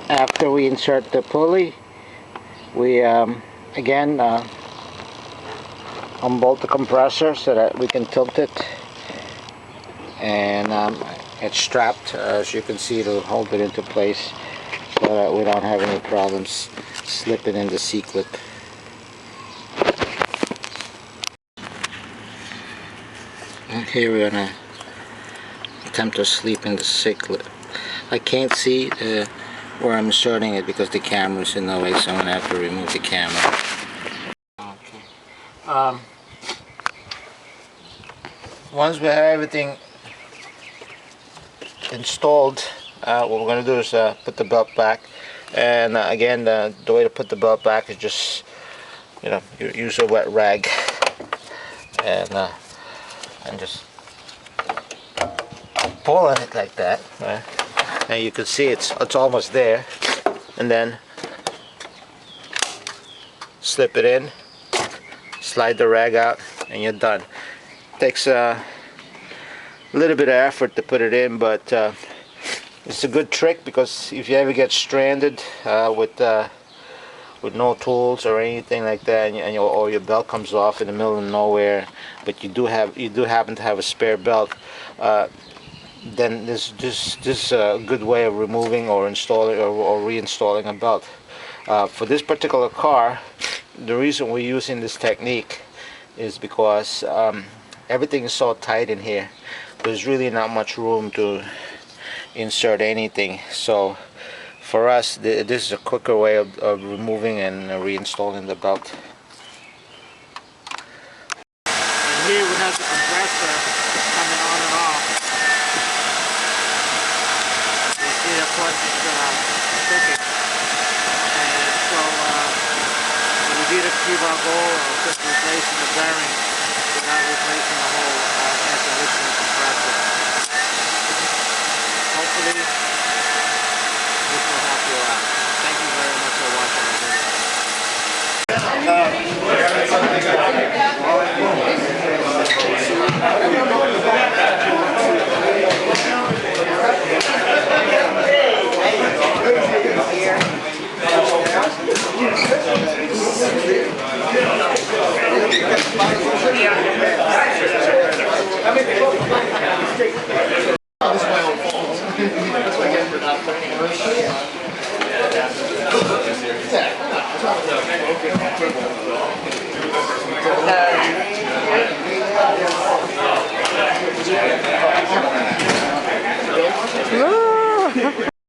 After we insert the pulley, we again unbolt the compressor so that we can tilt it, and it's strapped, as you can see, to hold it into place so that we don't have any problems slipping in the C-clip. And here we're gonna attempt to sleep in the C-clip. I can't see where I'm inserting it because the camera's in the way, so I'm gonna have to remove the camera. Okay. Once we have everything installed, what we're going to do is put the belt back, and again, the way to put the belt back is just, you use a wet rag and just pull on it like that, right? And you can see it's almost there, and then slip it in, slide the rag out, and you're done. Takes a little bit of effort to put it in, but it's a good trick, because if you ever get stranded with no tools or anything like that, or your belt comes off in the middle of nowhere, but you do happen to have a spare belt, then this is a good way of removing or installing or reinstalling a belt. For this particular car, the reason we're using this technique is because everything is so tight in here. There's really not much room to insert anything. So for us, this is a quicker way of removing and reinstalling the belt. And here we have the compressor coming on and off. You see, of course, it's cooking. And so we did achieve our goal of just replacing the bearing without replacing the whole air conditioning compressor. Hopefully this will help you out. Thank you very much for watching our video. That's what I get for not putting it.